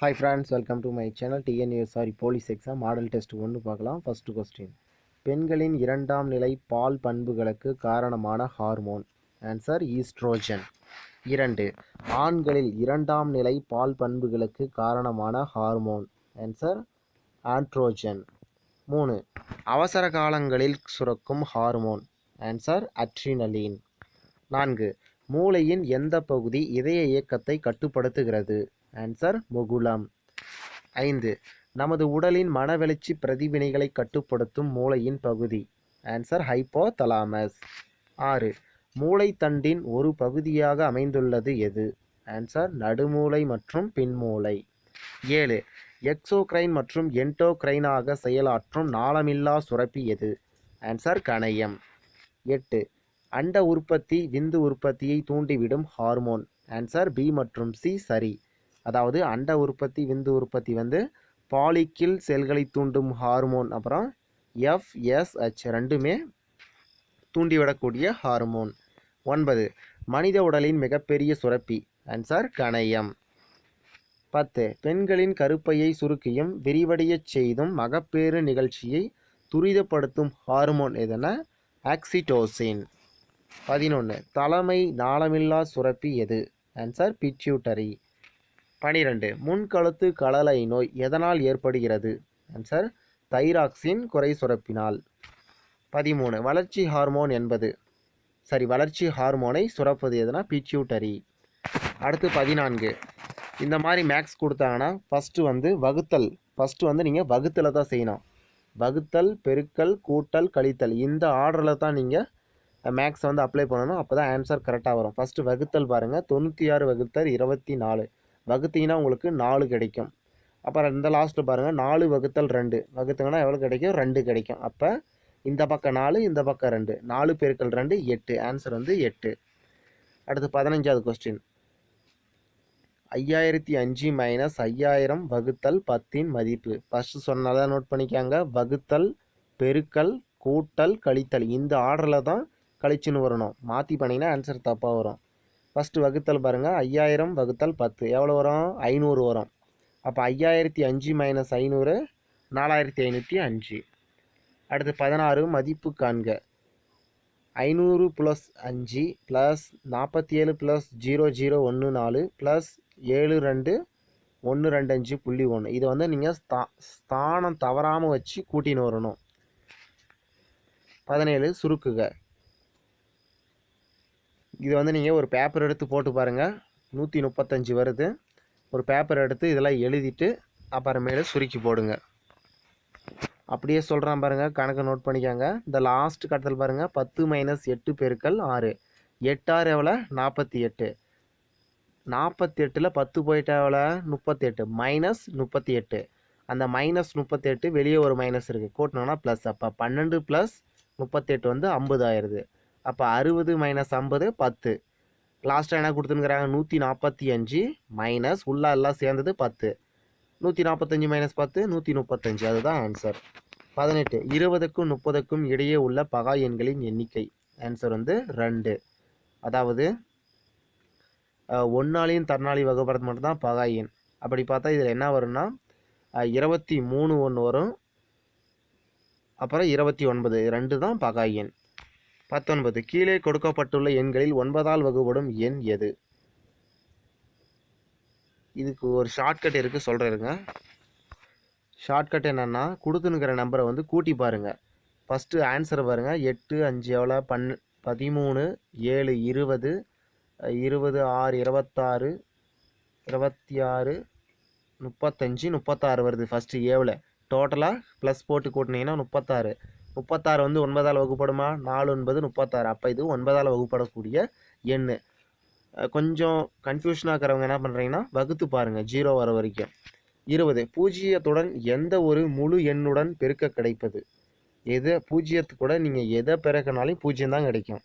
Hi friends, welcome to my channel TNUSR Police Exam Model Test 1 பார்க்கலாம். First question. பெண்களின் இரண்டாம் நிலை பால் பண்புகளுக்கு காரணமான ஹார்மோன். Answer oestrogen. 2. ஆண்களில் இரண்டாம் நிலை பால் பண்புகளுக்கு காரணமான ஹார்மோன். Answer androgen. 3. அவசர காலங்களில் சுரக்கும் ஹார்மோன். Answer adrenaline. 4. மூளையின் எந்த பகுதி இதய இயக்கத்தை கட்டுப்படுத்துகிறது? ஆன்சர் முகுளம். 5. நமது உடலின் மனவெழுச்சி பிரதிவினைகளை கட்டுப்படுத்தும் மூளையின் பகுதி. Answer hypothalamus. 6. மூளைத்தண்டின் ஒரு பகுதியாக அமைந்துள்ளது எது? ஆன்சர் நடுமூளை மற்றும் பின்மூளை. 7. எக்ஸோக்ரைன் மற்றும் என்டோக்ரைனாக செயலாற்றும் நாளமில்லா சுரப்பி எது? ஆன்சர் கணையம். 8. அண்ட உற்பத்தி விந்து உற்பத்தியை தூண்டிவிடும் ஹார்மோன். ஆன்சர் பி மற்றும் சி சரி. அதாவது அண்ட உற்பத்தி விந்து உற்பத்தி வந்து பாலிக்கில் செல்களை தூண்டும் ஹார்மோன், அப்புறம் FSH ரெண்டுமே தூண்டிவிடக்கூடிய ஹார்மோன். 9. மனித உடலின் மிகப்பெரிய சுரப்பி. ஆன்சர் கணையம். 10. பெண்களின் கருப்பையை சுருக்கியும் விரிவடையச் செய்தும் மகப்பேறு நிகழ்ச்சியை துரிதப்படுத்தும் ஹார்மோன் எதன? ஆக்சிடோசின். 11. தலைமை நாளமில்லா சுரப்பி எது? Answer pituitary. 12. முன்கழுத்து கழலை நோய் எதனால் ஏற்படுகிறது? ஆன்சர் தைராக்சின் குறை சுரப்பினால். 13. வளர்ச்சி ஹார்மோனை சுரப்பது எதுனா? பிட்யூட்டரி. அடுத்து 14. இந்த மாதிரி மேக்ஸ் கொடுத்தாங்கன்னா ஃபஸ்ட்டு வந்து நீங்கள் வகுத்தலை தான் செய்யணும். வகுத்தல், பெருக்கல், கூட்டல், கழித்தல் இந்த ஆர்டரில் தான் நீங்கள் மேக்ஸ் வந்து அப்ளை பண்ணணும். அப்போ தான் ஆன்சர் கரெக்டாக வரும். ஃபஸ்ட்டு வகுத்தல் பாருங்கள். 96 வகுத்தல் 24 வகுத்தீங்கன்னா உங்களுக்கு 4 கிடைக்கும். அப்புறம் இந்த லாஸ்ட்டில் பாருங்கள் 4 வகுத்தல் 2 வகுத்துங்கன்னா எவ்வளோ கிடைக்கும்? 2 கிடைக்கும். அப்போ இந்த பக்கம் 4 இந்த பக்கம் 2 4 பெருக்கல் 2 8. ஆன்சர் வந்து 8. அடுத்து 15வது கொஸ்டின். 5005 மைனஸ் 5000 வகுத்தல் 10 மதிப்பு. ஃபஸ்ட்டு சொன்னதான் நோட் பண்ணிக்காங்க. வகுத்தல், பெருக்கல், கூட்டல், கழித்தல் இந்த ஆர்டரில் தான் கழிச்சுன்னு வரணும். மாற்றி பண்ணிங்கன்னா ஆன்சர் தப்பாக வரும். ஃபஸ்ட்டு வகுத்தல் பாருங்கள். 5000 வகுத்தல் 10 எவ்வளோ வரும்? 500 வரும். அப்போ 5005 மைனஸ் 500 4505. அடுத்து 16 மதிப்பு காண்க. 500 + 5 + 47 + 0014 + 72125.1. இதை வந்து நீங்கள் ஸ்தானம் தவறாமல் வச்சு கூட்டின்னு வரணும். 17 சுருக்குக. இது வந்து நீங்கள் ஒரு பேப்பர் எடுத்து போட்டு பாருங்கள். 135 வருது. ஒரு பேப்பர் எடுத்து இதெல்லாம் எழுதிட்டு அப்புறமேல சுருக்கி போடுங்க. அப்படியே சொல்கிறான் பாருங்கள். கணக்கு நோட் பண்ணிக்காங்க. இந்த லாஸ்ட் கட்டத்தில் பாருங்கள். 10 - 8 பெருக்கல் 6 8 6 எவ்வளோ? 48. 48ல் 10 போயிட்டா எவ்வளோ? 38 -38. அந்த -38 வெளியே ஒரு மைனஸ் இருக்குது. கூட்டினோன்னா ப்ளஸ். அப்போ 12 + 38 வந்து 50 ஆயிடுது. அப்போ 60 - 50 10. லாஸ்ட்டாக என்ன கொடுத்துருக்குறாங்க? 145 மைனஸ் உள்ளே எல்லாம் சேர்ந்தது 10. 145 - 10 135. அதுதான் ஆன்சர். 18. 20க்கும் 30க்கும் இடையே உள்ள பகா எண்களின் எண்ணிக்கை. ஆன்சர் வந்து 2. அதாவது ஒன்னாலையும் தன்னாலையும் வகுப்படுறது மட்டும்தான் பகா எண். அப்படி பார்த்தா இதில் என்ன வரும்னா 23 ஒன்று வரும். அப்புறம் 29 2 தான் பகா எண். 19. கீழே கொடுக்கப்பட்டுள்ள எண்களில் 9ஆல் வகுப்படும் எண் எது? இதுக்கு ஒரு ஷார்ட்கட் இருக்குது, சொல்கிறேங்க. ஷார்ட்கட் என்னென்னா, கொடுத்துனுக்கிற நம்பரை வந்து கூட்டி பாருங்கள். ஃபஸ்ட்டு ஆன்சர் பாருங்கள். 8 5 எவ்வளோ? 13 7 20 20 6 26 26 35 36 வருது. ஃபஸ்ட்டு ஏவில் டோட்டலாக ப்ளஸ் போட்டு கூட்டினீங்கன்னா 36. 36 வந்து 9ஆல் வகுப்படுமா? 4 9 36. அப்போ இது 9ஆல் வகுப்படக்கூடிய எண். கொஞ்சம் கன்ஃபியூஷனாக இருக்கிறவங்க என்ன பண்ணுறீங்கன்னா வகுத்து பாருங்கள் 0 வர வரைக்கும். 20. பூஜ்ஜியத்துடன் எந்த ஒரு முழு எண்ணுடன் பெருக்க கிடைப்பது? பூஜ்ஜியத்து கூட நீங்கள் எதை பெருக்கினாலும் 0 தான் கிடைக்கும்.